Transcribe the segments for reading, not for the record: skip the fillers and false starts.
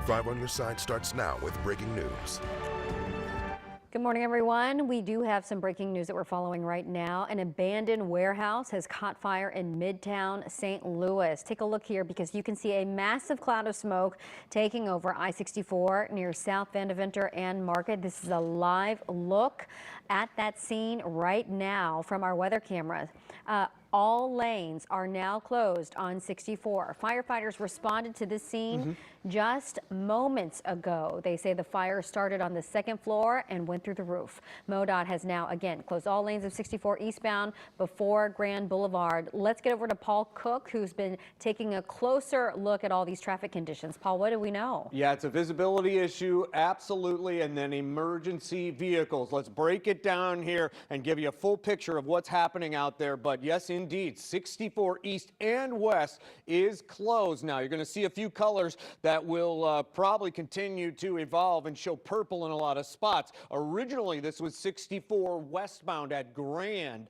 5 on your side starts now with breaking news. Good morning, everyone. We do have some breaking news that we're following right now. An abandoned warehouse has caught fire in Midtown, St. Louis. Take a look here because you can see a massive cloud of smoke taking over I-64 near South Vandeventer and Market. This is a live look at that scene right now from our weather cameras. All lanes are now closed on 64. Firefighters responded to this scene just moments ago. They say the fire started on the second floor and went through the roof. MoDOT has now again closed all lanes of 64 eastbound before Grand Boulevard. Let's get over to Paul Cook, who's been taking a closer look at all these traffic conditions. Paul, what do we know? Yeah, it's a visibility issue, absolutely, and then emergency vehicles. Let's break it down here and give you a full picture of what's happening out there. But yes, indeed, 64 east and west is closed now. You're going to see a few colors that will probably continue to evolve and show purple in a lot of spots. Originally, this was 64 westbound at Grand,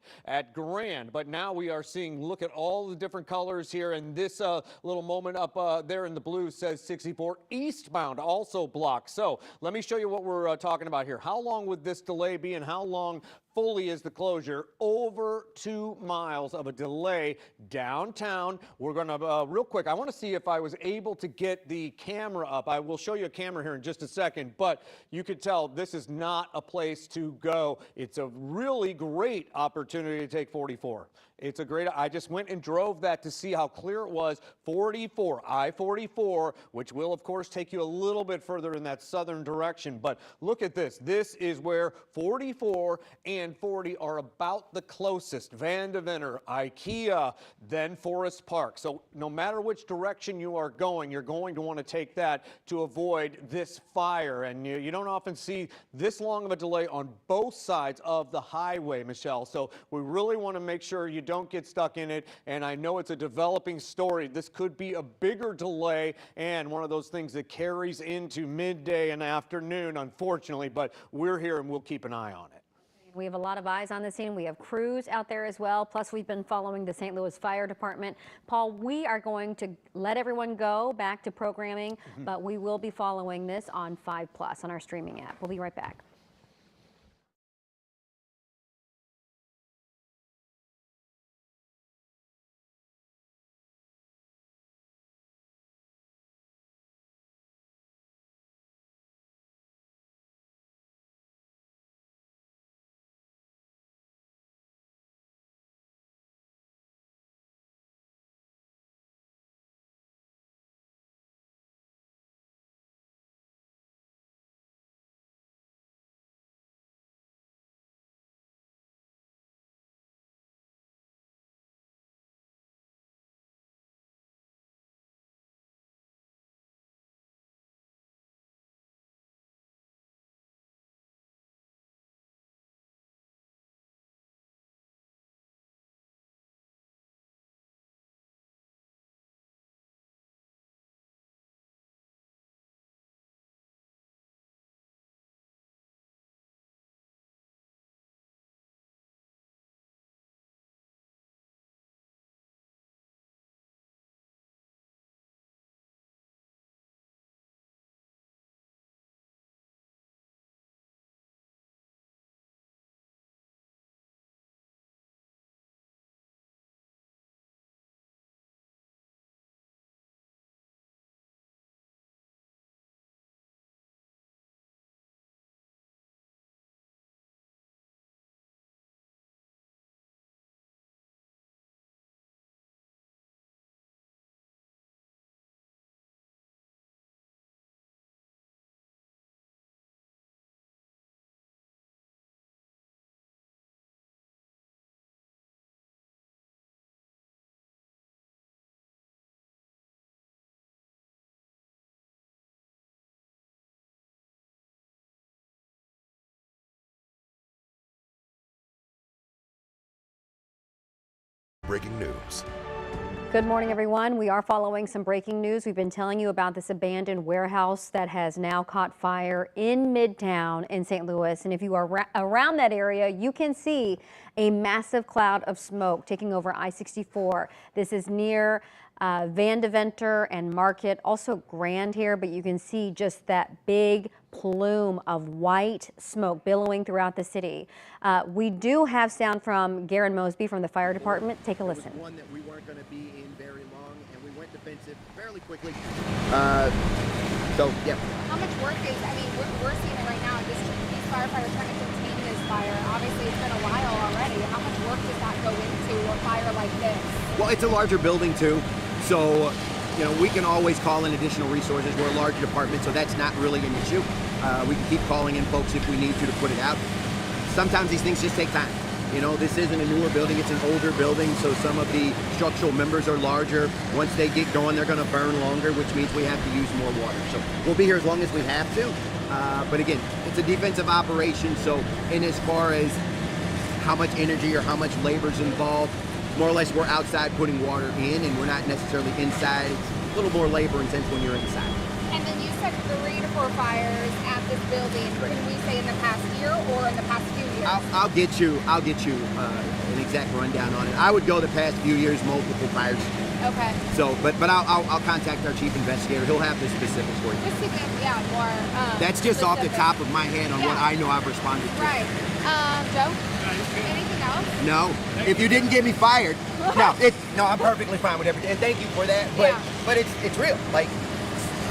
but now we are seeing, look at all the different colors here, and this little moment up there in the blue says 64 eastbound also blocked. So let me show you what we're talking about here. How long would this delay be, and how long fully is the closure? Over 2 miles of a delay downtown. We're going to, real quick, I want to see if I was able to get the camera up. I will show you a camera here in just a second, but you could tell this is not a place to go. It's a really great opportunity to take 44. It's a great, I just went and drove that to see how clear it was. 44, I-44, which will of course take you a little bit further in that southern direction. But look at this. This is where 44 and 40 are about the closest. Vandeventer, IKEA, then Forest Park. So no matter which direction you are going, you're going to want to take that to avoid this fire. And you don't often see this long of a delay on both sides of the highway, Michelle. So we really want to make sure you don't get stuck in it. And I know it's a developing story. This could be a bigger delay and one of those things that carries into midday and afternoon, unfortunately, but we're here and we'll keep an eye on it. We have a lot of eyes on the scene. We have crews out there as well. Plus, we've been following the St. Louis Fire Department. Paul, we are going to let everyone go back to programming, but we will be following this on 5+ on our streaming app. We'll be right back. Breaking news. Good morning, everyone. We are following some breaking news. We've been telling you about this abandoned warehouse that has now caught fire in Midtown in St. Louis. And if you are around that area, you can see a massive cloud of smoke taking over I-64. This is near Van Deventer and Market, also Grand here, but you can see just that big plume of white smoke billowing throughout the city. We do have sound from Garen Mosby from the fire department. Take a listen. One that we weren't going to be in very long, and we went defensive fairly quickly. So yeah. How much work is? I mean, we're seeing it right now. These firefighters trying to contain this fire. Obviously, it's been a while already. How much work does that go into a fire like this? Well, it's a larger building too, so we can always call in additional resources. We're a larger department, so that's not really an issue. We can keep calling in folks if we need to put it out. Sometimes these things just take time. This isn't a newer building, it's an older building, so some of the structural members are larger. Once they get going, they're going to burn longer, which means we have to use more water. So we'll be here as long as we have to. But again, it's a defensive operation, so in as far as how much energy or how much labor is involved, more or less we're outside putting water in, and we're not necessarily inside. It's a little more labor intense when you're inside. And then you said 3 to 4 fires at this building. Right. Can we say in the past year or in the past few years? I'll get you an exact rundown on it. I would go the past few years, multiple fires. Okay. So, but I'll contact our chief investigator. He'll have the specifics for you. Just to get more. That's just specific. off the top of my head on what I know I've responded to. Right. Joe. Anything else? No. If you didn't get me fired, no, I'm perfectly fine with everything. And thank you for that. But it's real. Like,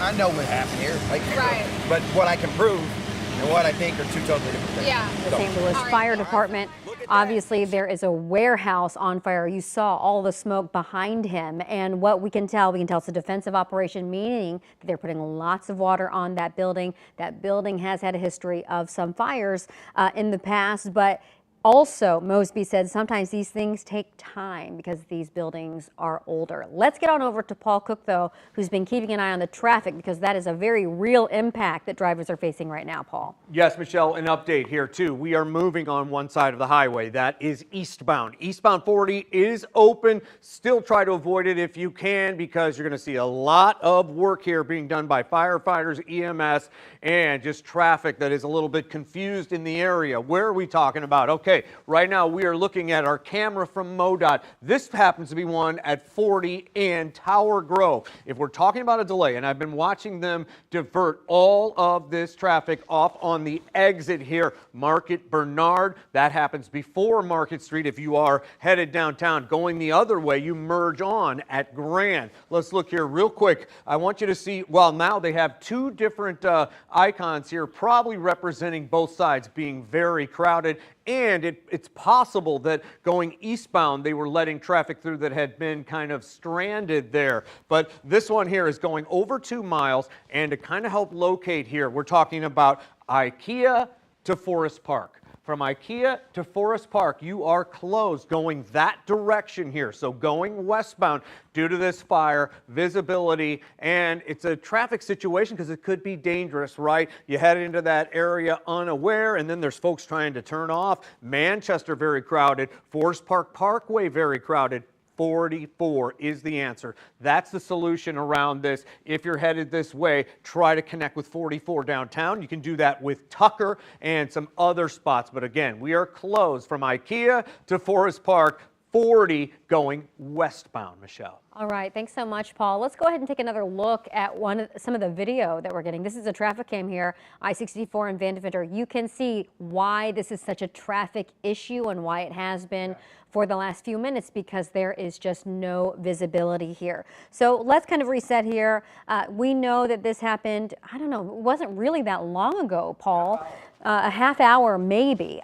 I know what happened here. Like, right. But what I can prove and what I think are two totally different things. Yeah. The St. Louis Fire Department. Obviously, there is a warehouse on fire. You saw all the smoke behind him. And what we can tell it's a defensive operation, meaning that they're putting lots of water on that building. That building has had a history of some fires in the past, but also, Mosby said sometimes these things take time because these buildings are older. Let's get on over to Paul Cook, though, who's been keeping an eye on the traffic because that is a very real impact that drivers are facing right now, Paul. Yes, Michelle, an update here, too. We are moving on one side of the highway. That is eastbound. Eastbound 40 is open. Still try to avoid it if you can because you're going to see a lot of work here being done by firefighters, EMS, and just traffic that is a little bit confused in the area. Where are we talking about? Okay. Right now we are looking at our camera from MoDOT. This happens to be one at 40 and Tower Grove. If we're talking about a delay, and I've been watching them divert all of this traffic off on the exit here, Market Bernard, that happens before Market Street. If you are headed downtown going the other way, you merge on at Grand. Let's look here real quick. I want you to see, well, now they have two different icons here, probably representing both sides being very crowded. And it's possible that going eastbound, they were letting traffic through that had been kind of stranded there. But this one here is going over 2 miles. And to kind of help locate here, we're talking about IKEA to Forest Park. From IKEA to Forest Park, you are closed going that direction here. So going westbound due to this fire, visibility, and it's a traffic situation because it could be dangerous, right? You head into that area unaware, and then there's folks trying to turn off. Manchester, very crowded. Forest Park Parkway, very crowded. 44 is the answer. That's the solution around this. If you're headed this way, try to connect with 44 downtown. You can do that with Tucker and some other spots. But again, we are closed from IKEA to Forest Park, 40 going westbound, Michelle. All right, thanks so much, Paul. Let's go ahead and take another look at some of the video that we're getting. This is a traffic cam here, I-64 in Van Deventer. You can see why this is such a traffic issue and why it has been for the last few minutes because there is just no visibility here. So let's kind of reset here. We know that this happened, I don't know, it wasn't really that long ago, Paul, a half hour maybe.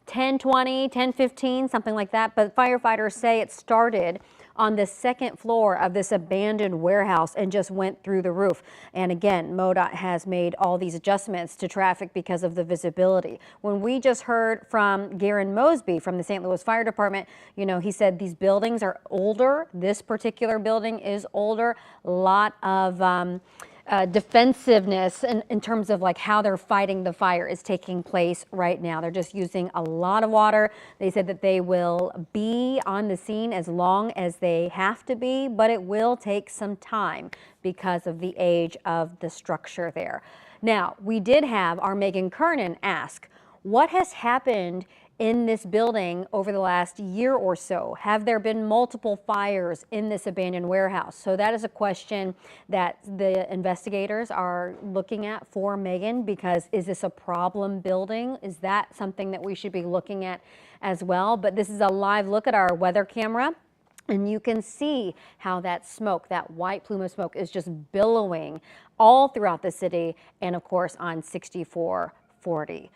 10:20, 10:15, something like that. But firefighters say it started on the second floor of this abandoned warehouse and just went through the roof. And again, MoDOT has made all these adjustments to traffic because of the visibility. When we just heard from Garen Mosby from the St. Louis Fire Department, he said these buildings are older. This particular building is older. A lot of defensiveness in terms of like how they're fighting the fire is taking place right now. They're just using a lot of water. They said that they will be on the scene as long as they have to be, but it will take some time because of the age of the structure there. Now, we did have our Megan Kernan ask, what has happened in this building over the last year or so? Have there been multiple fires in this abandoned warehouse? So that is a question that the investigators are looking at for Megan, because is this a problem building? Is that something that we should be looking at as well? But this is a live look at our weather camera. And you can see how that smoke, that white plume of smoke, is just billowing all throughout the city, and of course on 6440.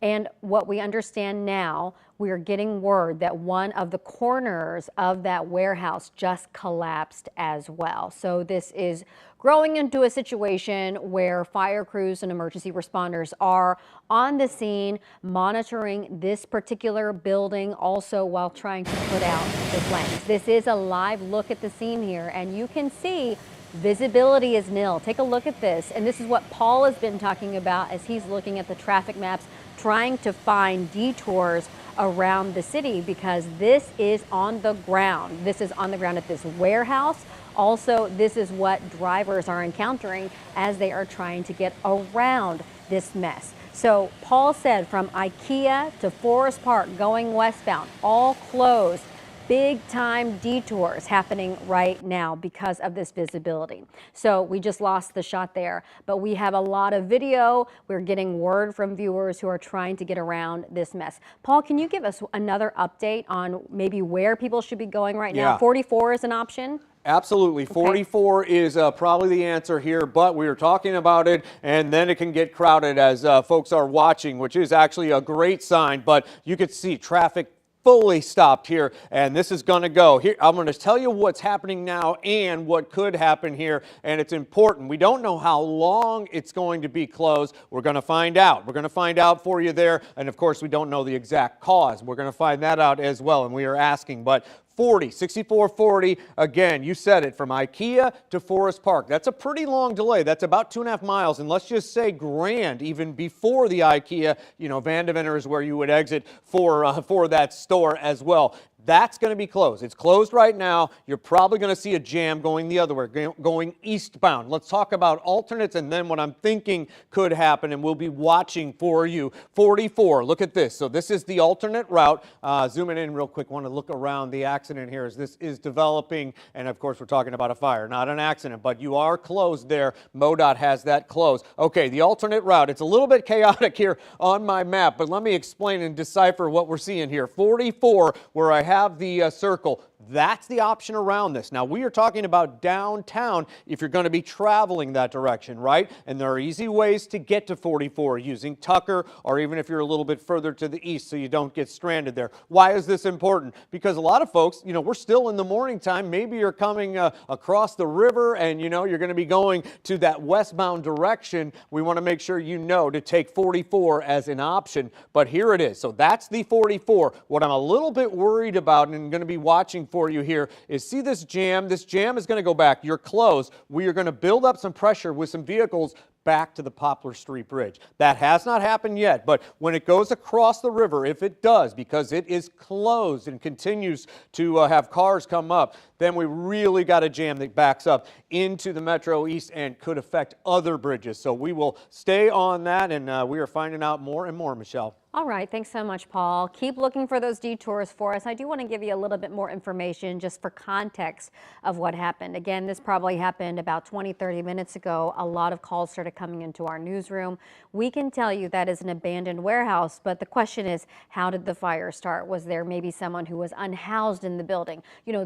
And what we understand now, we are getting word that one of the corners of that warehouse just collapsed as well. So this is growing into a situation where fire crews and emergency responders are on the scene monitoring this particular building, also while trying to put out the flames. This is a live look at the scene here, and you can see visibility is nil. Take a look at this. And this is what Paul has been talking about as he's looking at the traffic maps, trying to find detours around the city, because this is on the ground. This is on the ground at this warehouse. Also, this is what drivers are encountering as they are trying to get around this mess. So Paul said from IKEA to Forest Park going westbound, all closed. Big time detours happening right now because of this visibility. So we just lost the shot there, but we have a lot of video. We're getting word from viewers who are trying to get around this mess. Paul, can you give us another update on maybe where people should be going right now? 44 is an option? Absolutely. Okay. 44 is probably the answer here, but we were talking about it, and then it can get crowded as folks are watching, which is actually a great sign. But you could see traffic fully stopped here, and this is going to go here. I'm going to tell you what's happening now and what could happen here, and it's important. We don't know how long it's going to be closed. We're going to find out. We're going to find out for you there, and of course we don't know the exact cause. We're going to find that out as well, and we are asking. But 6440, again, you said it, from IKEA to Forest Park. That's a pretty long delay. That's about 2.5 miles. And let's just say Grand, even before the IKEA, Vandeventer is where you would exit for that store as well. That's going to be closed. It's closed right now. You're probably going to see a jam going the other way, going eastbound. Let's talk about alternates and then what I'm thinking could happen, and we'll be watching for you. 44, look at this. So this is the alternate route. Zooming in real quick, want to look around the accident here as this is developing. And of course, we're talking about a fire, not an accident, but you are closed there. MoDOT has that closed. Okay, the alternate route. It's a little bit chaotic here on my map, but let me explain and decipher what we're seeing here. 44, where I have the circle, that's the option around this. Now, we are talking about downtown if you're going to be traveling that direction, right? And there are easy ways to get to 44 using Tucker, or even if you're a little bit further to the east so you don't get stranded there. Why is this important? Because a lot of folks, we're still in the morning time. Maybe you're coming across the river and, you're going to be going to that westbound direction. We want to make sure to take 44 as an option, but here it is. So that's the 44. What I'm a little bit worried about and going to be watching for you here is, see this jam? This jam is going to go back. You're closed. We are going to build up some pressure with some vehicles back to the Poplar Street Bridge. That has not happened yet, but when it goes across the river, if it does, because it is closed and continues to have cars come up, then we really got a jam that backs up into the Metro East and could affect other bridges. So we will stay on that, and we are finding out more and more, Michelle. All right, thanks so much, Paul. Keep looking for those detours for us. I do want to give you a little bit more information just for context of what happened. Again, this probably happened about 20-30 minutes ago. A lot of calls started coming into our newsroom. We can tell you that is an abandoned warehouse, but the question is, how did the fire start? Was there maybe someone who was unhoused in the building?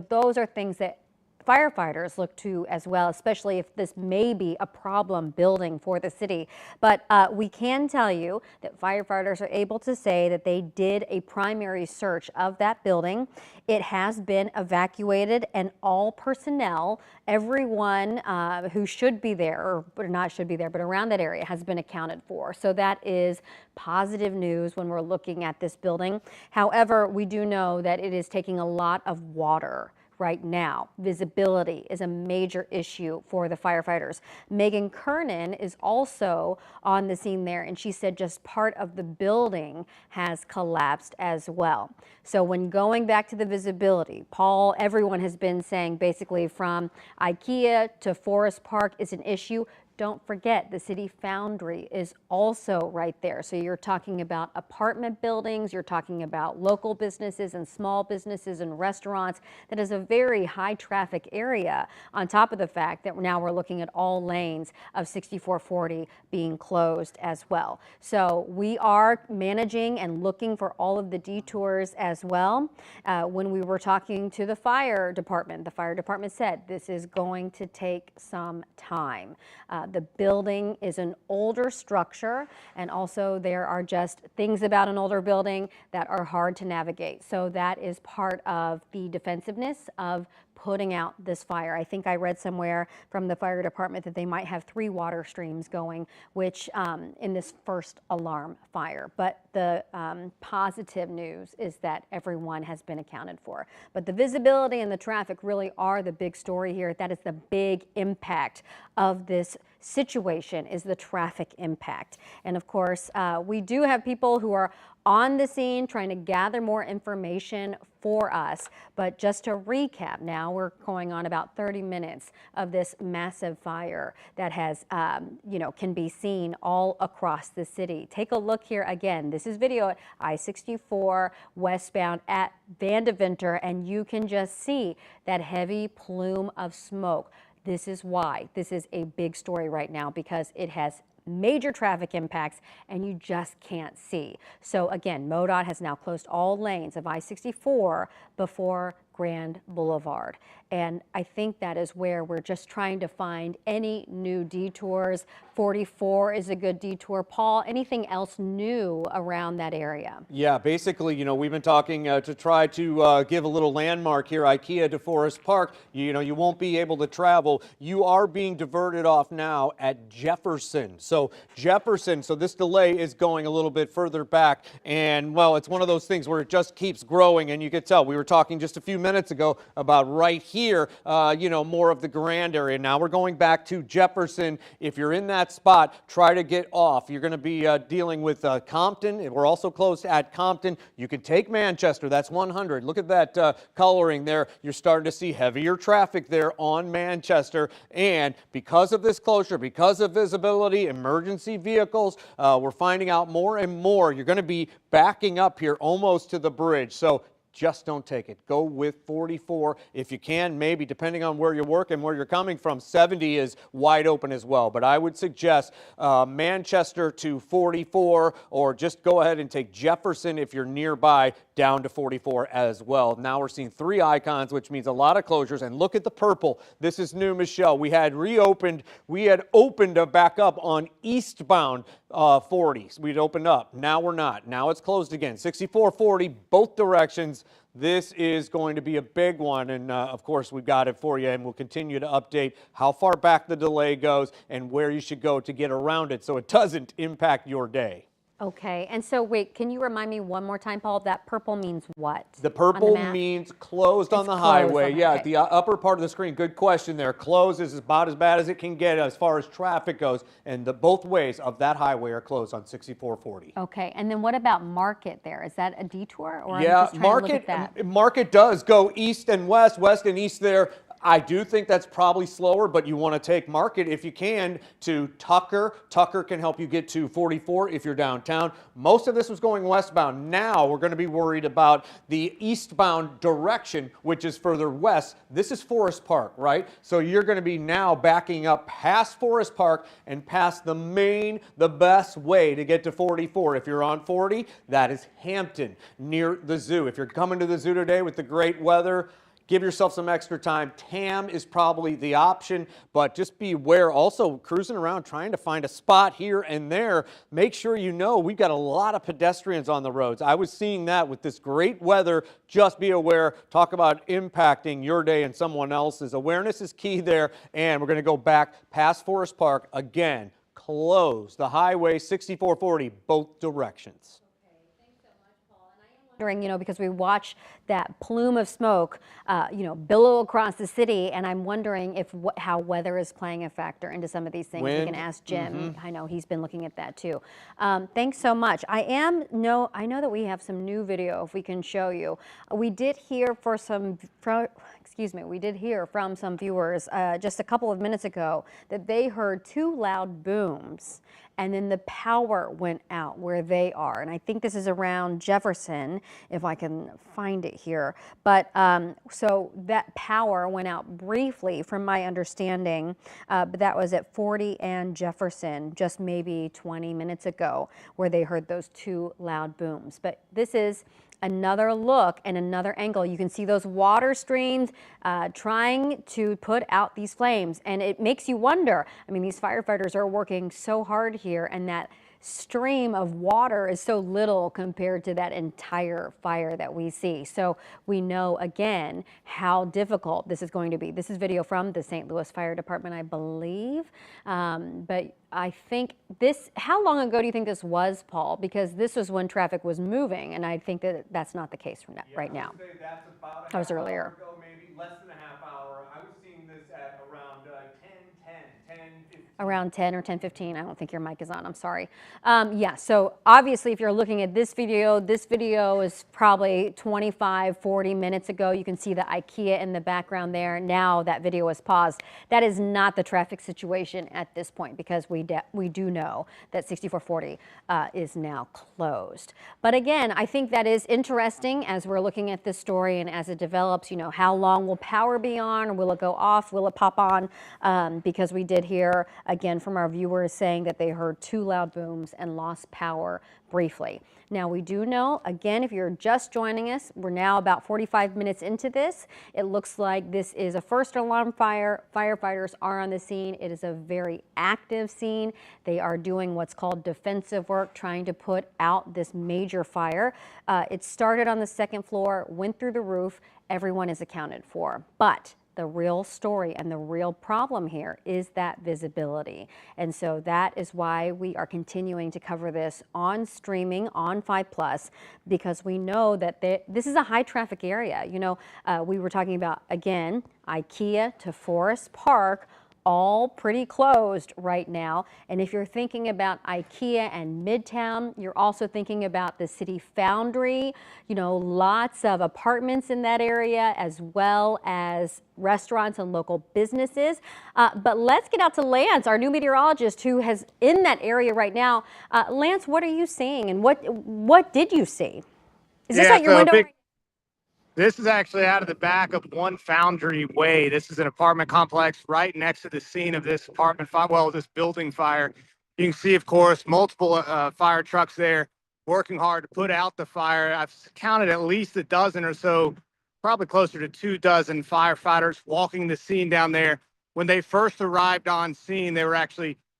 Those are things that firefighters look to as well, especially if this may be a problem building for the city. But we can tell you that firefighters are able to say that they did a primary search of that building. It has been evacuated, and all personnel, everyone who should be there, or not should be there, but around that area, has been accounted for. So that is positive news when we're looking at this building. However, we do know that it is taking a lot of water right now. Visibility is a major issue for the firefighters. Megan Kernan is also on the scene there, and she said just part of the building has collapsed as well. So when going back to the visibility, Paul, everyone has been saying basically from IKEA to Forest Park is an issue. Don't forget, the City Foundry is also right there. So you're talking about apartment buildings, you're talking about local businesses and small businesses and restaurants. That is a very high traffic area, on top of the fact that now we're looking at all lanes of 6440 being closed as well. So we are managing and looking for all of the detours as well. When we were talking to the fire department said this is going to take some time. The building is an older structure, and also there are just things about an older building that are hard to navigate. So that is part of the defensiveness of putting out this fire. I think I read somewhere from the fire department that they might have 3 water streams going, which in this first alarm fire. But the positive news is that everyone has been accounted for. But the visibility and the traffic really are the big story here. That is the big impact of this situation, is the traffic impact. And of course, we do have people who are on the scene trying to gather more information for us. But just to recap, now we're going on about 30 minutes of this massive fire that has, can be seen all across the city. Take a look here again. This is video at I-64 westbound at Van Deventer, and you can just see that heavy plume of smoke. This is why this is a big story right now, because it has major traffic impacts and you just can't see. So again, MoDOT has now closed all lanes of I-64 before Grand Boulevard. And I think that is where we're just trying to find any new detours. 44 is a good detour. Paul, anything else new around that area? Yeah, basically, we've been talking to try to give a little landmark here, IKEA to Forest Park. You won't be able to travel. You are being diverted off now at Jefferson. So this delay is going a little bit further back. And, well, it's one of those things where it just keeps growing. And you could tell, we were talking just a few minutes ago about right here, more of the Grand area. Now we're going back to Jefferson. If you're in that spot, try to get off. You're going to be dealing with Compton. We're also close at Compton. You can take Manchester. That's 100. Look at that coloring there. You're starting to see heavier traffic there on Manchester. And because of this closure, because of visibility, emergency vehicles, we're finding out more and more. You're going to be backing up here almost to the bridge. So just don't take it. Go with 44 if you can. Maybe, depending on where you work and where you're coming from, 70 is wide open as well. But I would suggest Manchester to 44, or just go ahead and take Jefferson if you're nearby down to 44 as well. Now we're seeing 3 icons, which means a lot of closures. And look at the purple. This is new, Michelle. We had opened back up on eastbound 40s. We'd opened up. Now we're not. Now it's closed again. 6440, both directions. This is going to be a big one, and of course we've got it for you, and we'll continue to update how far back the delay goes and where you should go to get around it so it doesn't impact your day. Okay, and so wait, can you remind me one more time, Paul, that purple means what? The purple means closed on the highway. Yeah, at the upper part of the screen. Good question there. Closed is about as bad as it can get as far as traffic goes, and both ways of that highway are closed on 6440. Okay, and then what about Market there? Is that a detour? Or yeah, I'm just trying to look at that? Market does go east and west, west and east there. I do think that's probably slower, but you want to take Market if you can to Tucker. Tucker can help you get to 44 if you're downtown. Most of this was going westbound. Now we're going to be worried about the eastbound direction, which is further west. This is Forest Park, right? So you're going to be now backing up past Forest Park and past the best way to get to 44. If you're on 40, that is Hampton, near the zoo. If you're coming to the zoo today with the great weather, give yourself some extra time. Tam is probably the option, but just be aware. Also, cruising around trying to find a spot here and there. Make sure you know we've got a lot of pedestrians on the roads. I was seeing that with this great weather. Just be aware. Talk about impacting your day and someone else's. Awareness is key there, and we're going to go back past Forest Park again. Close the highway 6440 both directions. Okay, thanks so much, Paul. And I am Because we watch that plume of smoke, billow across the city, and I'm wondering if how weather is playing a factor into some of these things. We can ask Jim. I know he's been looking at that too. Thanks so much. I know that we have some new video if we can show you. We did hear from some viewers just a couple of minutes ago that they heard 2 loud booms, and then the power went out where they are. And I think this is around Jefferson, if I can find it here. But so that power went out briefly, from my understanding, but that was at 40 and Jefferson, just maybe 20 minutes ago, where they heard those 2 loud booms. But this is another look and another angle. You can see those water streams trying to put out these flames, and it makes you wonder. I mean, these firefighters are working so hard here, and that stream of water is so little compared to that entire fire that we see. So we know again how difficult this is going to be. This is video from the St. Louis Fire Department, I believe. But I think how long ago do you think this was, Paul? Because this was when traffic was moving, and I think that that's not the case right now. I would say that's about that was earlier. Ago, maybe less than a half hour. I was seeing this at around 10:15. Around 10 or 10:15. I don't think your mic is on. I'm sorry. Yeah, so obviously if you're looking at this video is probably 25, 40 minutes ago. You can see the IKEA in the background there. Now that video is paused. That is not the traffic situation at this point, because we do know that 6440 is now closed. But again, I think that is interesting as we're looking at this story and as it develops. How long will power be on, or will it go off? Will it pop on? Because we did hear again from our viewers saying that they heard 2 loud booms and lost power briefly. Now we do know, again, if you're just joining us, we're now about 45 minutes into this. It looks like this is a first alarm fire. Firefighters are on the scene. It is a very active scene. They are doing what's called defensive work, trying to put out this major fire. It started on the 2nd floor, went through the roof. Everyone is accounted for. But the real story and the real problem here is that visibility. And so that is why we are continuing to cover this on streaming on 5+, because we know that this is a high traffic area. We were talking about, again, IKEA to Forest Park, all pretty closed right now. And if you're thinking about IKEA and Midtown, you're also thinking about the City Foundry, lots of apartments in that area, as well as restaurants and local businesses. But let's get out to Lance, our new meteorologist, who is in that area right now. Lance, what are you seeing, and what did you see? Is this out your window? This is actually out of the back of One Foundry Way. This is an apartment complex right next to the scene of this this building fire. You can see, of course, multiple fire trucks there working hard to put out the fire. I've counted at least a dozen or so, probably closer to 2 dozen firefighters walking the scene down there. When they first arrived on scene, they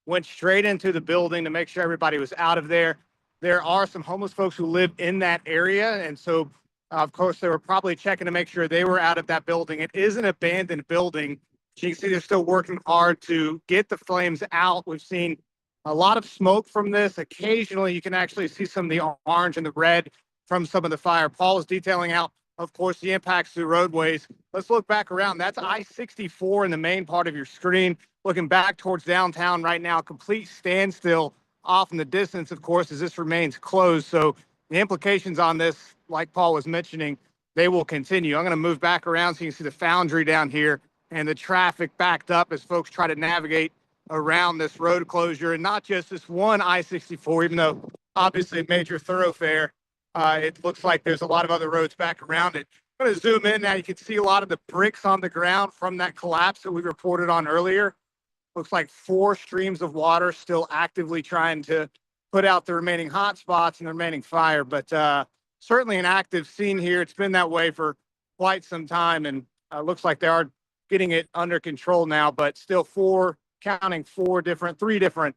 went straight into the building to make sure everybody was out of there. There are some homeless folks who live in that area, and so of course, they were probably checking to make sure they were out of that building. It is an abandoned building. You can see they're still working hard to get the flames out. We've seen a lot of smoke from this. Occasionally, you can actually see some of the orange and the red from some of the fire. Paul is detailing out, of course, the impacts to the roadways. Let's look back around. That's I-64 in the main part of your screen. Looking back towards downtown right now, complete standstill off in the distance, of course, as this remains closed. So the implications on this, like Paul was mentioning, they will continue. I'm going to move back around so you can see the Foundry down here and the traffic backed up as folks try to navigate around this road closure. And not just this one I-64, even though obviously a major thoroughfare, it looks like there's a lot of other roads back around it. I'm going to zoom in now. You can see a lot of the bricks on the ground from that collapse that we reported on earlier. Looks like 4 streams of water still actively trying to put out the remaining hot spots and the remaining fire. But certainly an active scene here. It's been that way for quite some time, and looks like they are getting it under control now, but still 3 different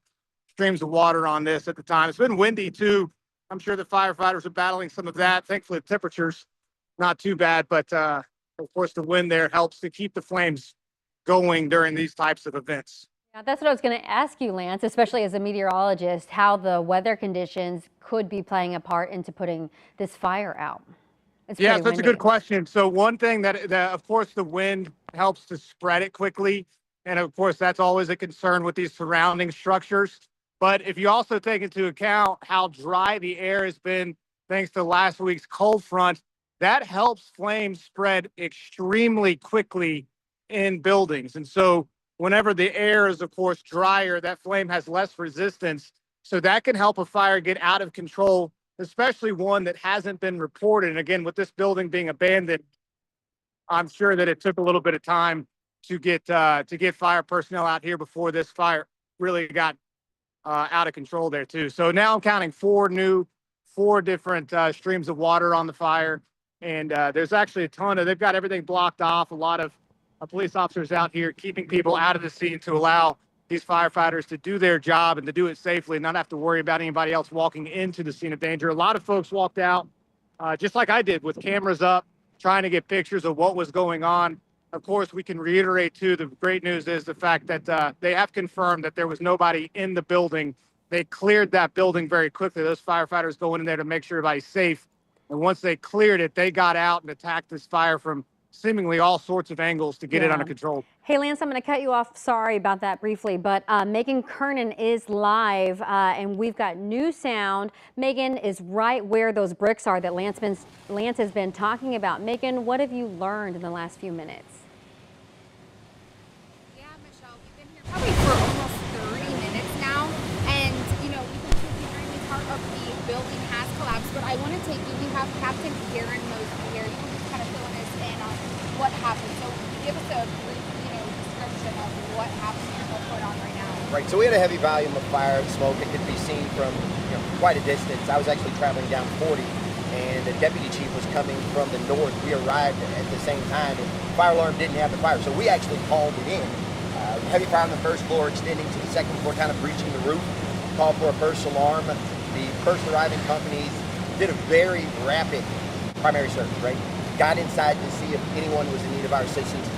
streams of water on this at the time. It's been windy too. I'm sure the firefighters are battling some of that. Thankfully, the temperature's not too bad, but of course the wind there helps to keep the flames going during these types of events. Now, that's what I was going to ask you, Lance, especially as a meteorologist, how the weather conditions could be playing a part into putting this fire out. It's Yes, pretty that's a windy. good question. So one thing that of course, the wind helps to spread it quickly. And of course, that's always a concern with these surrounding structures. But if you also take into account how dry the air has been, thanks to last week's cold front, that helps flames spread extremely quickly in buildings. And so whenever the air is, of course, drier, that flame has less resistance. So that can help a fire get out of control, especially one that hasn't been reported. And again, with this building being abandoned, I'm sure that it took a little bit of time to get fire personnel out here before this fire really got out of control there too. So now I'm counting four different streams of water on the fire, and there's actually a ton of. They've got everything blocked off. A lot of police officers out here keeping people out of the scene to allow these firefighters to do their job and to do it safely, and not have to worry about anybody else walking into the scene of danger. A lot of folks walked out, just like I did, with cameras up, trying to get pictures of what was going on. Of course, we can reiterate too, the great news is the fact that they have confirmed that there was nobody in the building. They cleared that building very quickly. Those firefighters going in there to make sure everybody's safe. And once they cleared it, they got out and attacked this fire from seemingly all sorts of angles to get it under control. Hey, Lance, I'm going to cut you off. Sorry about that briefly, but Megan Kernan is live, and we've got new sound. Megan is right where those bricks are that Lance has been talking about. Megan, what have you learned in the last few minutes? Yeah, Michelle, we've been here probably for almost 30 minutes now, and you can see behind me part of the building has collapsed. But I want to take you. We have Captain Karen Mosby here. You can just kind of fill us in on what happened. So give us a brief, description of what happened here, what's going on right now. Right, so we had a heavy volume of fire and smoke. It could be seen from quite a distance. I was actually traveling down 40, and the deputy chief was coming from the north. We arrived at the same time, and the fire alarm didn't have the fire, so we actually called it in. Heavy fire on the first floor, extending to the second floor, kind of breaching the roof. Called for a first alarm. The first arriving companies did a very rapid primary search, right? Got inside to see if anyone was in need of our assistance.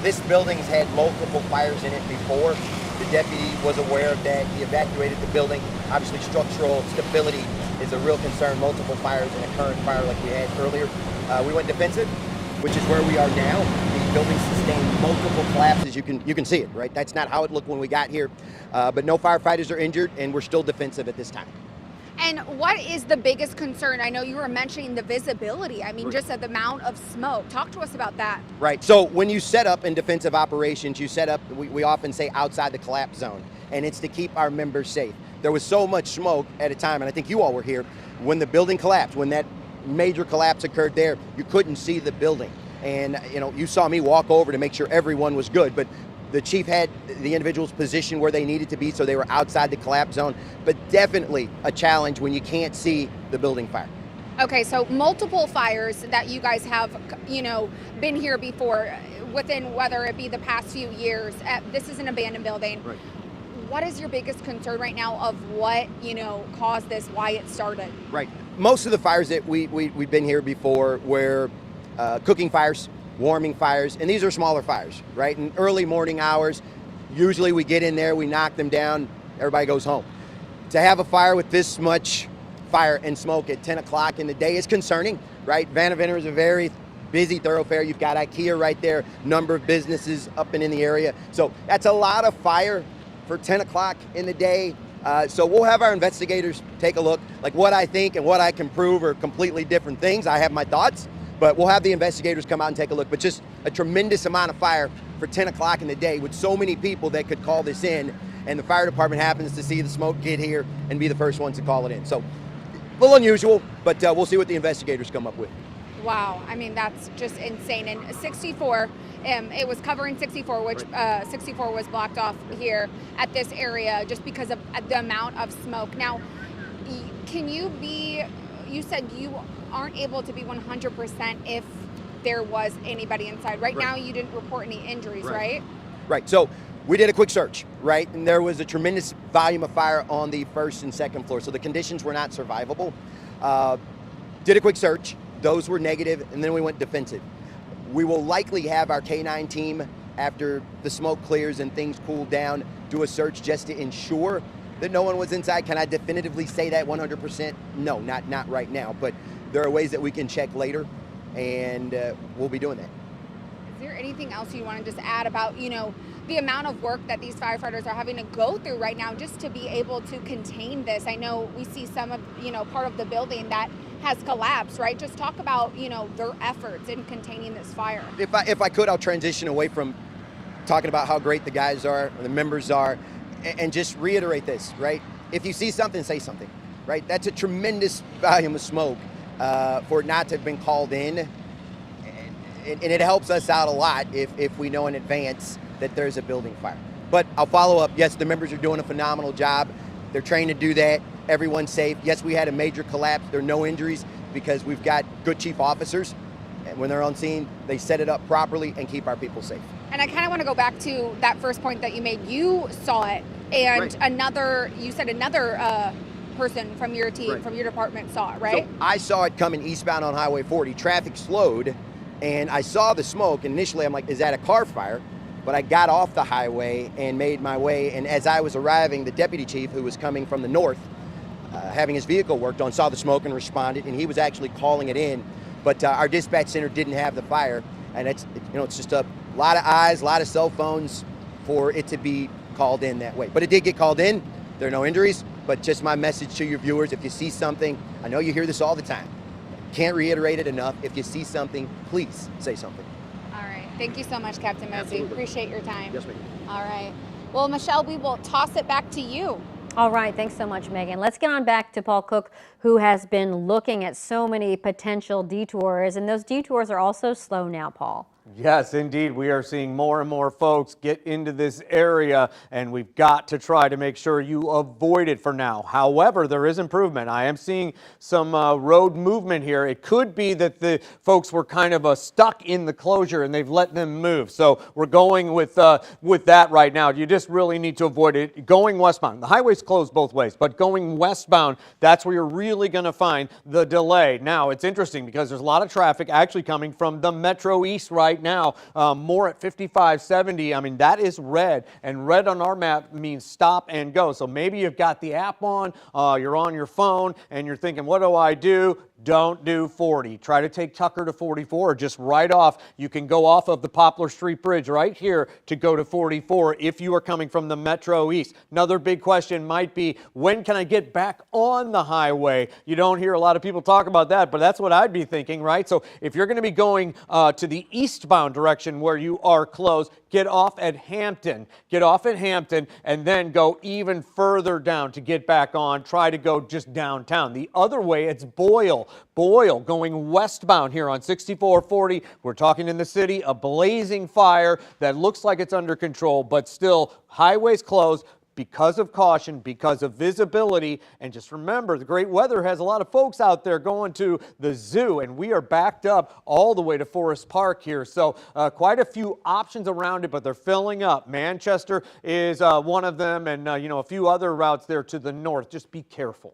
This building's had multiple fires in it before. The deputy was aware of that. He evacuated the building. Obviously, structural stability is a real concern. Multiple fires in a current fire like we had earlier. We went defensive, which is where we are now. The building sustained multiple collapses. You can see it, right? That's not how it looked when we got here. But no firefighters are injured, and we're still defensive at this time. And what is the biggest concern? I know you were mentioning the visibility. I mean, just the amount of smoke. Talk to us about that. Right. So when you set up in defensive operations, you set up, we often say outside the collapse zone, and it's to keep our members safe. There was so much smoke at a time, and I think you all were here, when the building collapsed, when that major collapse occurred there, you couldn't see the building. And, you saw me walk over to make sure everyone was good, but the chief had the individuals positioned where they needed to be, so they were outside the collapse zone, but definitely a challenge when you can't see the building fire. Okay, so multiple fires that you guys have, been here before, within whether it be the past few years. This is an abandoned building. Right. What is your biggest concern right now of what, caused this, why it started? Right. Most of the fires that we've been here before were cooking fires, warming fires, and these are smaller fires, right? In early morning hours, usually we get in there, we knock them down, everybody goes home. To have a fire with this much fire and smoke at 10 o'clock in the day is concerning, right? Vanderventor is a very busy thoroughfare. You've got IKEA right there, number of businesses up and in the area. So that's a lot of fire for 10 o'clock in the day. So we'll have our investigators take a look. Like, what I think and what I can prove are completely different things. I have my thoughts, but we'll have the investigators come out and take a look. But just a tremendous amount of fire for 10 o'clock in the day with so many people that could call this in, and the fire department happens to see the smoke get here and be the first ones to call it in. So a little unusual, but we'll see what the investigators come up with. Wow, I mean, that's just insane. And 64, it was covering 64, which 64 was blocked off here at this area just because of the amount of smoke. Now, you said you aren't able to be 100% if there was anybody inside. Right now, you didn't report any injuries, right? Right, so we did a quick search, right? And there was a tremendous volume of fire on the first and second floor, so the conditions were not survivable. Did a quick search. Those were negative, and then we went defensive. We will likely have our K-9 team after the smoke clears and things cool down, do a search just to ensure that no one was inside. Can I definitively say that 100%? No, not right now, but there are ways that we can check later, and we'll be doing that. Is there anything else you want to just add about, the amount of work that these firefighters are having to go through right now just to be able to contain this? I know we see some of, part of the building that has collapsed, right? Just talk about, their efforts in containing this fire. If I could, I'll transition away from talking about how great the guys are, the members are, and just reiterate this, right? If you see something, say something, right? That's a tremendous volume of smoke for it not to have been called in. And it helps us out a lot if we know in advance that there's a building fire. But I'll follow up. Yes, the members are doing a phenomenal job. They're trained to do that. Everyone's safe. Yes, we had a major collapse. There are no injuries because we've got good chief officers. And when they're on scene, they set it up properly and keep our people safe. And I kind of want to go back to that first point that you made. You saw it, and right. you said another person from your team, right. from your department saw it, right? So I saw it coming eastbound on Highway 40. Traffic slowed, and I saw the smoke. And initially, I'm like, is that a car fire? But I got off the highway and made my way. And as I was arriving, the deputy chief, who was coming from the north, having his vehicle worked on, saw the smoke and responded. And he was actually calling it in. But our dispatch center didn't have the fire. And it's just a lot of eyes, a lot of cell phones for it to be called in that way. But it did get called in. There are no injuries. But just my message to your viewers, if you see something, I know you hear this all the time. Can't reiterate it enough. If you see something, please say something. All right. Thank you so much, Captain Mosey. Absolutely. Appreciate your time. Yes, ma'am. All right. Well, Michelle, we will toss it back to you. All right, thanks so much, Megan. Let's get on back to Paul Cook, who has been looking at so many potential detours, and those detours are also slow now, Paul. Yes, indeed. We are seeing more and more folks get into this area, and we've got to try to make sure you avoid it for now. However, there is improvement. I am seeing some road movement here. It could be that the folks were kind of stuck in the closure and they've let them move. So we're going with that right now. You just really need to avoid it. Going westbound, the highway's closed both ways, but going westbound, that's where you're really going to find the delay. Now, it's interesting because there's a lot of traffic actually coming from the Metro East right now, more at 5570. I mean, that is red, and red on our map means stop and go. So maybe you've got the app on, you're on your phone, and you're thinking, what do I do? Don't do 40. Try to take Tucker to 44, or just right off. You can go off of the Poplar Street Bridge right here to go to 44 if you are coming from the Metro East. Another big question might be, when can I get back on the highway? You don't hear a lot of people talk about that, but that's what I'd be thinking, right? So if you're going to be going to the eastbound direction where you are closed, get off at Hampton. Get off at Hampton and then go even further down to get back on. Try to go just downtown. The other way, it's Boyle. Boyle going westbound here on 6440. We're talking in the city, a blazing fire that looks like it's under control, but still highways closed because of caution, because of visibility. And just remember, the great weather has a lot of folks out there going to the zoo, and we are backed up all the way to Forest Park here. So quite a few options around it, but they're filling up. Manchester is one of them, and a few other routes there to the north. Just be careful.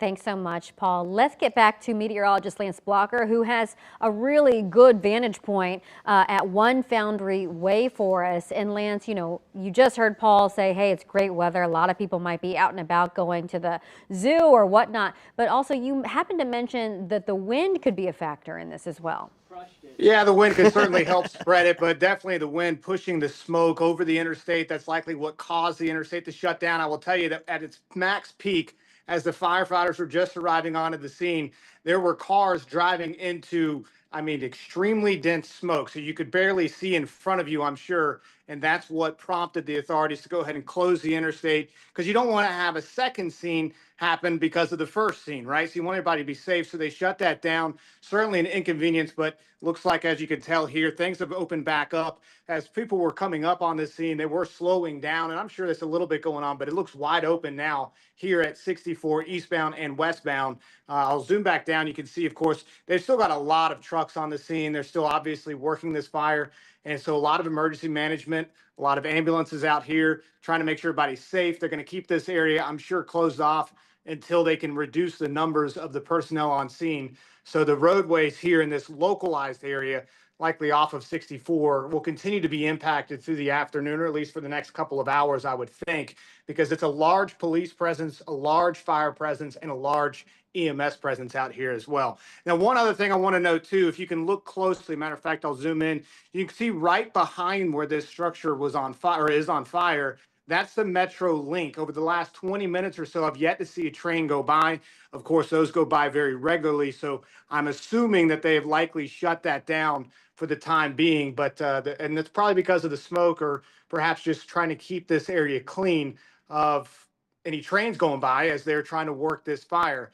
Thanks so much, Paul. Let's get back to meteorologist Lance Blocker, who has a really good vantage point at One Foundry Way for us. And Lance, you just heard Paul say, hey, it's great weather. A lot of people might be out and about going to the zoo or whatnot. But also you happened to mention that the wind could be a factor in this as well. Yeah, the wind could certainly help spread it, but definitely the wind pushing the smoke over the interstate. That's likely what caused the interstate to shut down. I will tell you that at its max peak, as the firefighters were just arriving onto the scene, there were cars driving into, extremely dense smoke. So you could barely see in front of you, I'm sure. And that's what prompted the authorities to go ahead and close the interstate, because you don't want to have a second scene happen because of the first scene, right? So you want everybody to be safe. So they shut that down. Certainly an inconvenience, but looks like, as you can tell here, things have opened back up. As people were coming up on this scene, they were slowing down, and I'm sure there's a little bit going on, but it looks wide open now here at 64 eastbound and westbound. I'll zoom back down. You can see, of course, they've still got a lot of trucks on the scene. They're still obviously working this fire. And so a lot of emergency management, a lot of ambulances out here trying to make sure everybody's safe. They're going to keep this area, I'm sure, closed off until they can reduce the numbers of the personnel on scene. So the roadways here in this localized area likely off of 64, will continue to be impacted through the afternoon, or at least for the next couple of hours, I would think, because it's a large police presence, a large fire presence, and a large EMS presence out here as well. Now, one other thing I want to note too, if you can look closely, matter of fact, I'll zoom in, you can see right behind where this structure was on fire, or is on fire, that's the Metro Link. Over the last 20 minutes or so, I've yet to see a train go by. Of course, those go by very regularly, so I'm assuming that they have likely shut that down for the time being. But and it's probably because of the smoke, or perhaps just trying to keep this area clean of any trains going by as they're trying to work this fire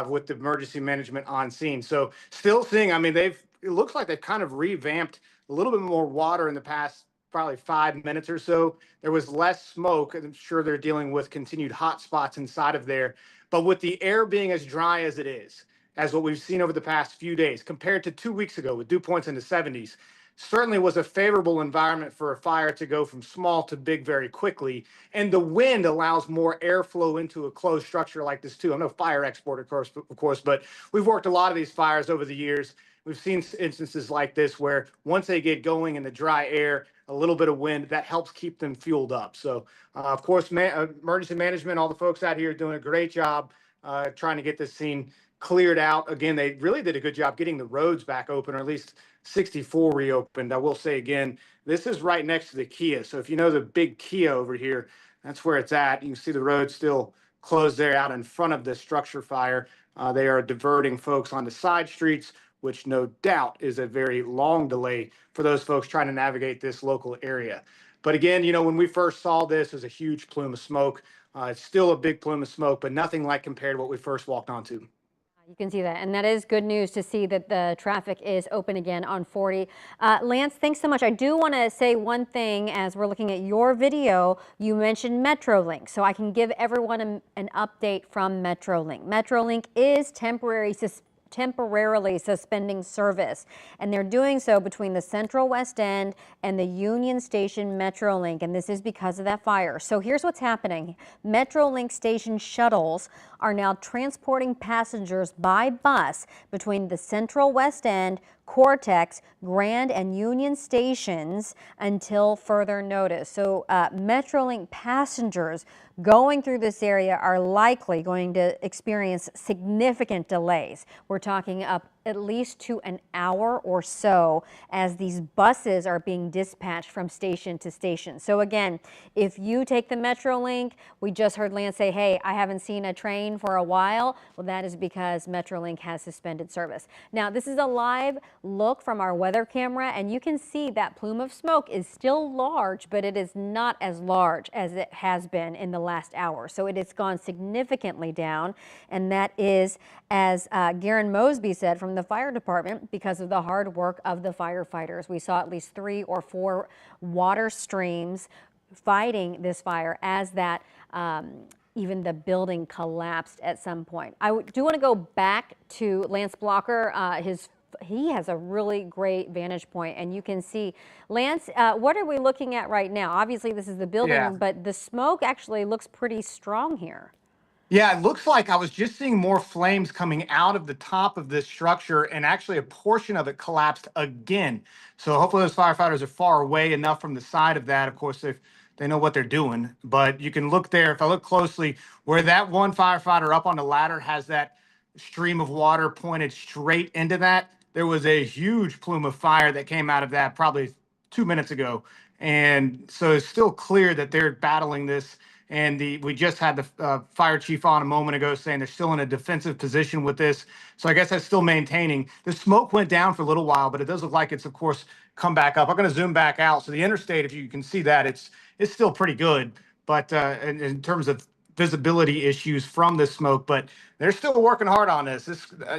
with the emergency management on scene. So still seeing, I mean, it looks like they've kind of revamped a little bit more water in the past probably 5 minutes or so. There was less smoke. I'm sure they're dealing with continued hot spots inside of there. But with the air being as dry as it is, as what we've seen over the past few days, compared to 2 weeks ago with dew points in the 70s, certainly was a favorable environment for a fire to go from small to big very quickly. And the wind allows more airflow into a closed structure like this too. I'm no fire expert, of course, but we've worked a lot of these fires over the years. We've seen instances like this where once they get going in the dry air, a little bit of wind, that helps keep them fueled up. So, of course, emergency management, all the folks out here are doing a great job trying to get this scene cleared out. Again, they really did a good job getting the roads back open, or at least 64 reopened. I will say again, this is right next to the Kia. So if you know the big Kia over here, that's where it's at. You can see the road still closed there out in front of the structure fire. They are diverting folks onto side streets, which no doubt is a very long delay for those folks trying to navigate this local area. But again, when we first saw this, it was a huge plume of smoke. It's still a big plume of smoke, but nothing like compared to what we first walked onto. You can see that, and that is good news to see that the traffic is open again on 40. Lance, thanks so much. I do want to say one thing as we're looking at your video. You mentioned MetroLink, so I can give everyone an update from MetroLink. MetroLink is temporarily suspending service, and they're doing so between the Central West End and the Union Station MetroLink, and this is because of that fire. So here's what's happening. MetroLink station shuttles are now transporting passengers by bus between the Central West End, Cortex, Grand, and Union stations until further notice. So MetroLink passengers going through this area are likely going to experience significant delays. We're talking up at least to an hour or so as these buses are being dispatched from station to station. So again, if you take the MetroLink, we just heard Lance say, hey, I haven't seen a train for a while. Well, that is because MetroLink has suspended service. Now, this is a live look from our weather camera, and you can see that plume of smoke is still large, but it is not as large as it has been in the last hour. So it has gone significantly down, and that is, as Garen Mosby said from the fire department, because of the hard work of the firefighters. We saw at least 3 or 4 water streams fighting this fire as that even the building collapsed at some point. I do want to go back to Lance Blocker. He has a really great vantage point, and you can see, Lance, what are we looking at right now? Obviously, this is the building, but the smoke actually looks pretty strong here. Yeah, it looks like I was just seeing more flames coming out of the top of this structure, and actually a portion of it collapsed again. So hopefully those firefighters are far away enough from the side of that. Of course, if they know what they're doing, but you can look there. If I look closely, where that one firefighter up on the ladder has that stream of water pointed straight into that, there was a huge plume of fire that came out of that probably 2 minutes ago. And so it's still clear that they're battling this. And we just had the fire chief on a moment ago saying they're still in a defensive position with this. So I guess that's still maintaining. The smoke went down for a little while, but it does look like it's, of course, come back up. I'm going to zoom back out. So the interstate, if you can see that, it's still pretty good. But in terms of visibility issues from this smoke, but they're still working hard on this.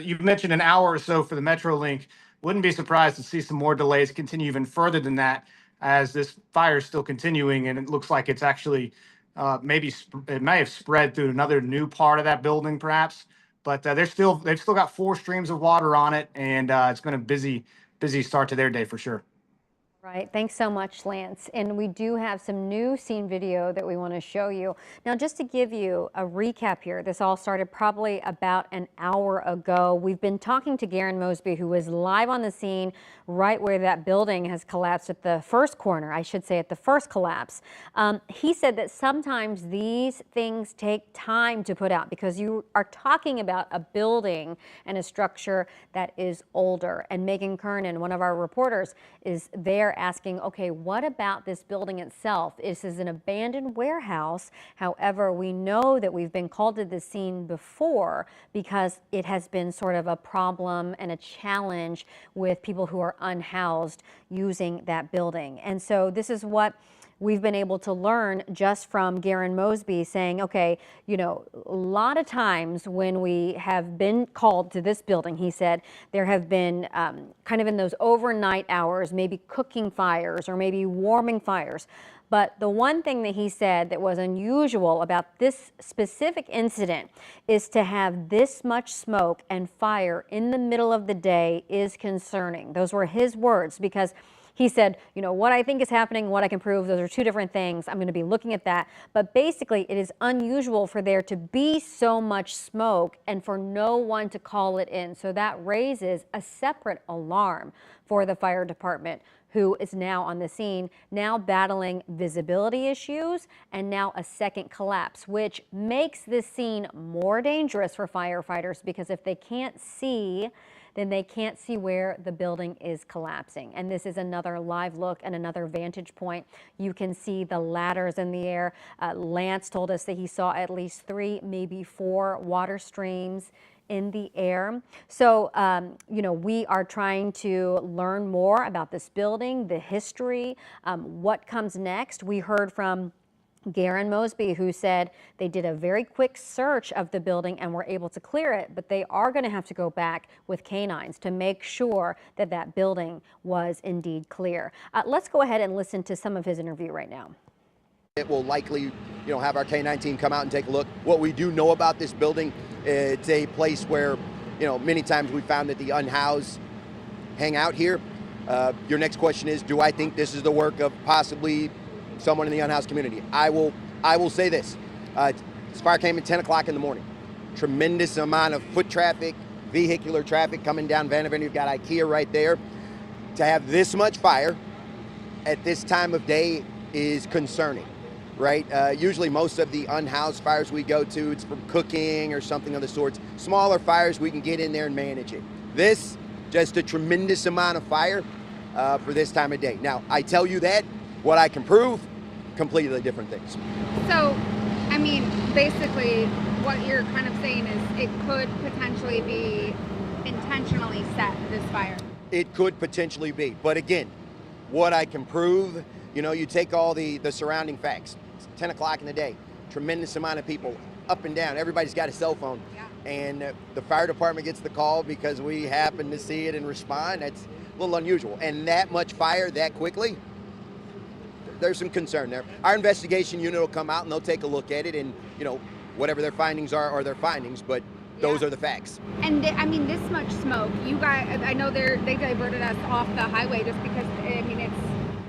You've mentioned an hour or so for the MetroLink. Wouldn't be surprised to see some more delays continue even further than that as this fire is still continuing, and it looks like it's actually maybe it may have spread through another new part of that building, perhaps. But they've still got 4 streams of water on it, and it's been a busy start to their day for sure. Right. Thanks so much, Lance. And we do have some new scene video that we want to show you. Now, just to give you a recap here, this all started probably about an hour ago. We've been talking to Garen Mosby, who was live on the scene right where that building has collapsed at the first corner, I should say at the first collapse. He said that sometimes these things take time to put out because you are talking about a building and a structure that is older. And Megan Kernan, one of our reporters, is there asking, okay, what about this building itself? This is an abandoned warehouse. However, we know that we've been called to this scene before because it has been sort of a problem and a challenge with people who are unhoused using that building. And so this is what we've been able to learn just from Garen Mosby saying, okay, you know, a lot of times when we have been called to this building, he said, there have been kind of in those overnight hours, maybe cooking fires or maybe warming fires. But the one thing that he said that was unusual about this specific incident is to have this much smoke and fire in the middle of the day is concerning. Those were his words, because he said, you know, what I think is happening, what I can prove, those are two different things. I'm going to be looking at that. But basically, it is unusual for there to be so much smoke and for no one to call it in. So that raises a separate alarm for the fire department, who is now on the scene, now battling visibility issues and now a second collapse, which makes this scene more dangerous for firefighters because if they can't see, then they can't see where the building is collapsing. And this is another live look and another vantage point. You can see the ladders in the air. Lance told us that he saw at least 3, maybe 4 water streams in the air. So, you know, we are trying to learn more about this building, the history, what comes next. We heard from Garen Mosby, who said they did a very quick search of the building and were able to clear it, but they are going to have to go back with canines to make sure that that building was indeed clear. Let's go ahead and listen to some of his interview right now. It will likely, have our K9 team come out and take a look. What we do know about this building, it's a place where, many times we found that the unhoused hang out here. Your next question is, do I think this is the work of possibly someone in the unhoused community? I will say this. This fire came at 10 o'clock in the morning. Tremendous amount of foot traffic, vehicular traffic coming down Van Avenue. You've got IKEA right there. To have this much fire at this time of day is concerning, right? Usually most of the unhoused fires we go to, it's from cooking or something of the sorts. Smaller fires, we can get in there and manage it. This, just a tremendous amount of fire for this time of day. Now, I tell you that, what I can prove, completely different things. So, I mean, basically what you're kind of saying is it could potentially be intentionally set, this fire. It could potentially be, but again, what I can prove, you take all the surrounding facts. It's 10 o'clock in the day, tremendous amount of people up and down. Everybody's got a cell phone. Yeah. And the fire department gets the call because we happen to see it and respond. That's a little unusual. And that much fire that quickly, there's some concern there. Our investigation unit will come out and they'll take a look at it, and whatever their findings are their findings, but those are the facts. And I mean, this much smoke, you guys, I know they diverted us off the highway just because, I mean, it's...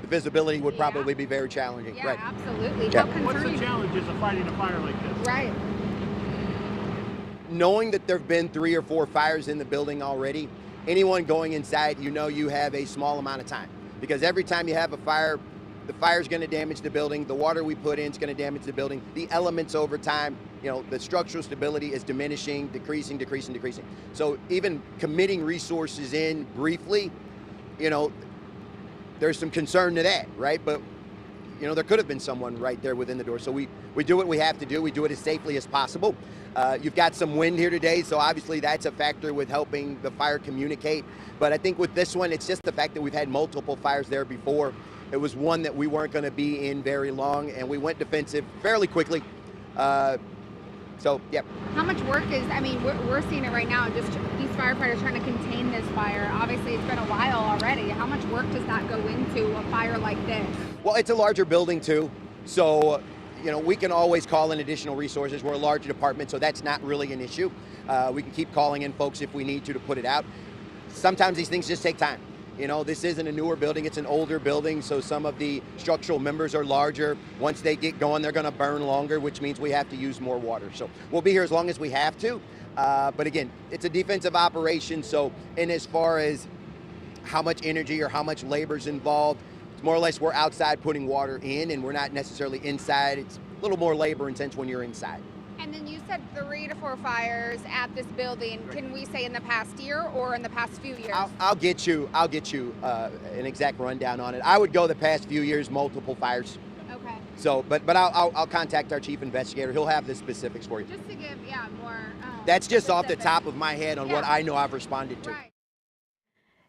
The visibility would probably be very challenging. Yeah, right. Absolutely. Yeah. What's the challenges of fighting a fire like this? Right. Knowing that there have been 3 or 4 fires in the building already, anyone going inside, you have a small amount of time. Because every time you have a fire, the fire's going to damage the building. The water we put in is going to damage the building. The elements over time, the structural stability is diminishing, decreasing. So even committing resources in briefly, there's some concern to that, right? But, there could have been someone right there within the door. So we do what we have to do. We do it as safely as possible. You've got some wind here today, so obviously that's a factor with helping the fire communicate. But I think with this one, it's just the fact that we've had multiple fires there before. It was one that we weren't going to be in very long, and we went defensive fairly quickly. So, yeah. How much work is, I mean, we're seeing it right now, just these firefighters trying to contain this fire. Obviously, it's been a while already. How much work does that go into a fire like this? Well, it's a larger building, too. So, we can always call in additional resources. We're a larger department, so that's not really an issue. We can keep calling in folks if we need to put it out. Sometimes these things just take time. You know, this isn't a newer building, it's an older building, so some of the structural members are larger. Once they get going, they're gonna burn longer, which means we have to use more water. So we'll be here as long as we have to. But again, it's a defensive operation, so in as far as how much energy or how much labor is involved, it's more or less we're outside putting water in and we're not necessarily inside. It's a little more labor intense when you're inside. And then you said 3 to 4 fires at this building. Can we say in the past year or in the past few years? I'll get you an exact rundown on it. I would go the past few years, multiple fires. Okay. So, but I'll contact our chief investigator. He'll have the specifics for you. Just to give, yeah, more. That's just off the specific. top of my head on what I know I've responded to. Right.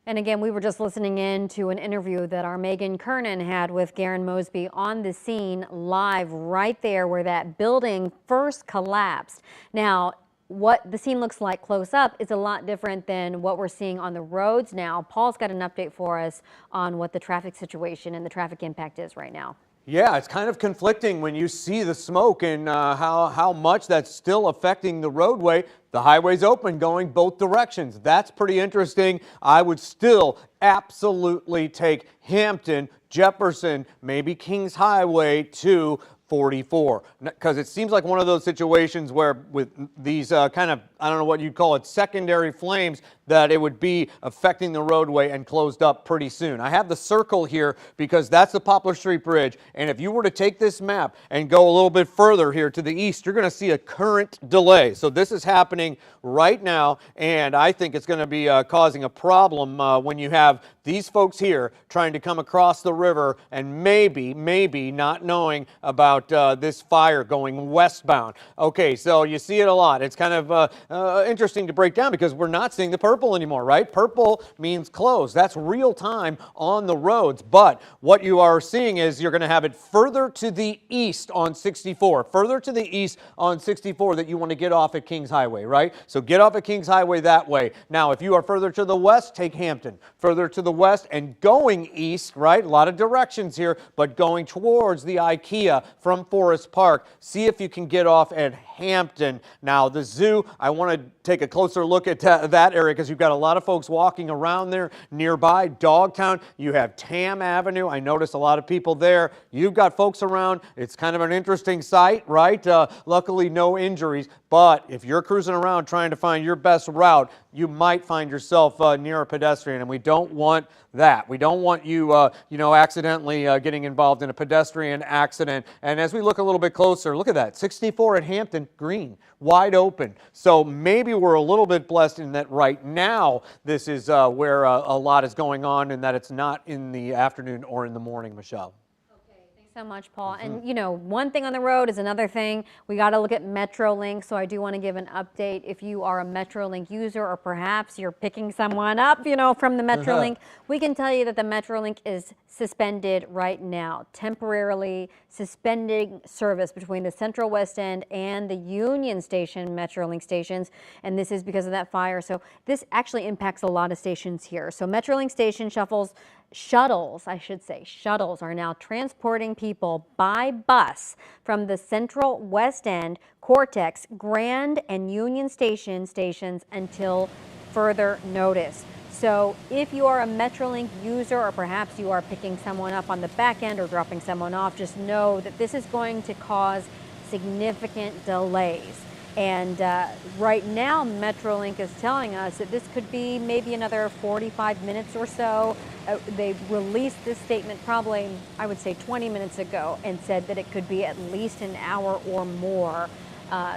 And again, we were just listening in to an interview that our Megan Kernan had with Garen Mosby on the scene live right there where that building first collapsed. Now, what the scene looks like close up is a lot different than what we're seeing on the roads now. Paul's got an update for us on what the traffic situation and the traffic impact is right now. Yeah, it's kind of conflicting when you see the smoke and how much that's still affecting the roadway. The highway's open going both directions. That's pretty interesting. I would still absolutely take Hampton, Jefferson, maybe Kings Highway to 44, because it seems like one of those situations where with these kind of, I don't know what you'd call it, secondary flames, that it would be affecting the roadway and closed up pretty soon. I have the circle here because that's the Poplar Street Bridge, and if you were to take this map and go a little bit further here to the east, you're going to see a current delay. So this is happening right now, and I think it's going to be causing a problem when you have these folks here trying to come across the river and maybe not knowing about this fire going westbound. Okay, so you see it a lot. It's kind of interesting to break down because we're not seeing the purple anymore, right? Purple means closed. That's real time on the roads. But what you are seeing is you're going to have it further to the east on 64, further to the east on 64 that you want to get off at Kings Highway, right? So get off at Kings Highway that way. Now, if you are further to the west, take Hampton. Further to the west and going east, right? A lot of directions here, but going towards the IKEA from Forest Park. See if you can get off at Hampton. Now, the zoo, I want to take a closer look at that area because you've got a lot of folks walking around there nearby. Dogtown, you have Tam Avenue. I notice a lot of people there. You've got folks around. It's kind of an interesting sight, right? Luckily, no injuries. But if you're cruising around trying to find your best route, you might find yourself near a pedestrian, and we don't want that. We don't want you, accidentally getting involved in a pedestrian accident. And as we look a little bit closer, look at that, 64 at Hampton, green, wide open. So maybe we're a little bit blessed in that right now this is where a lot is going on and that it's not in the afternoon or in the morning, Michelle. So much, Paul. And one thing on the road is another thing. We got to look at Metrolink. So I do want to give an update. If you are a Metrolink user or perhaps you're picking someone up, from the Metrolink, we can tell you that the Metrolink is suspended right now, temporarily suspending service between the Central West End and the Union Station Metrolink stations. And this is because of that fire. So this actually impacts a lot of stations here. So Metrolink station shuttles are now transporting people by bus from the Central West End, Cortex, Grand, and Union stations until further notice. So if you are a Metrolink user or perhaps you are picking someone up on the back end or dropping someone off, just know that this is going to cause significant delays. And right now, Metrolink is telling us that this could be maybe another 45 minutes or so. They released this statement probably, I would say, 20 minutes ago and said that it could be at least an hour or more.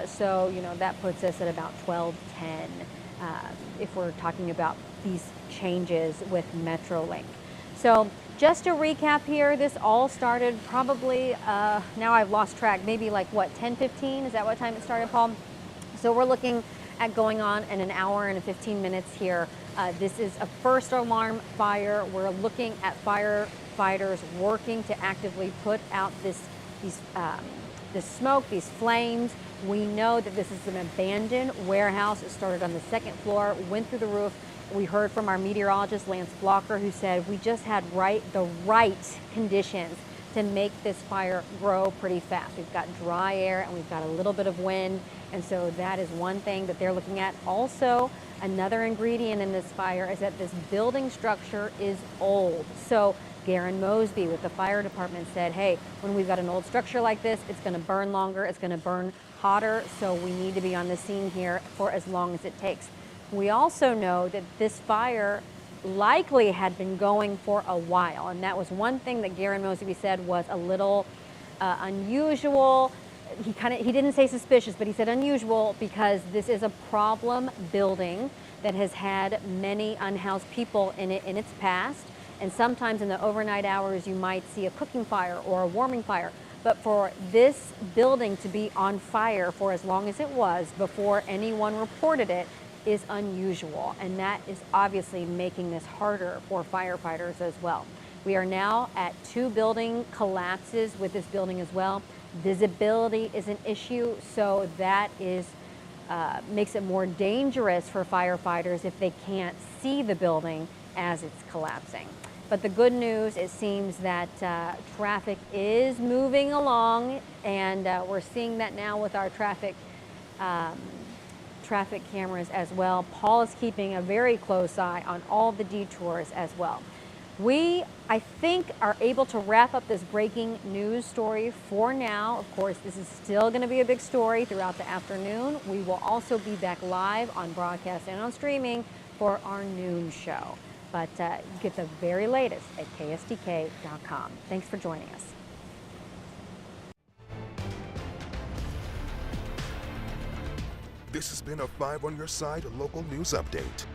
So, that puts us at about 12:10 if we're talking about these changes with Metrolink. So just to recap here, this all started probably, now I've lost track, maybe like what, 10:15? Is that what time it started, Paul? So we're looking at going on in an hour and 15 minutes here. This is a first alarm fire. We're looking at firefighters working to actively put out this smoke, these flames. We know that this is an abandoned warehouse. It started on the second floor, went through the roof. We heard from our meteorologist, Lance Blocker, who said we just had the right conditions to make this fire grow pretty fast. We've got dry air and we've got a little bit of wind, and so that is one thing that they're looking at. Also, another ingredient in this fire is that this building structure is old. So Garen Mosby with the fire department said, hey, when we've got an old structure like this, it's going to burn longer, it's going to burn hotter, so we need to be on the scene here for as long as it takes. We also know that this fire likely had been going for a while, and that was one thing that Garen Mosby said was a little unusual. He didn't say suspicious, but he said unusual because this is a problem building that has had many unhoused people in it in its past, and sometimes in the overnight hours you might see a cooking fire or a warming fire. But for this building to be on fire for as long as it was before anyone reported it is unusual, and that is obviously making this harder for firefighters as well. We are now at 2 building collapses with this building as well. Visibility is an issue, so that is makes it more dangerous for firefighters if they can't see the building as it's collapsing. But the good news, it seems that traffic is moving along, and we're seeing that now with our traffic cameras as well. Paul is keeping a very close eye on all the detours as well. We, I think, are able to wrap up this breaking news story for now. Of course, this is still going to be a big story throughout the afternoon. We will also be back live on broadcast and on streaming for our noon show. But get the very latest at KSDK.com. Thanks for joining us. This has been a 5 on Your Side local news update.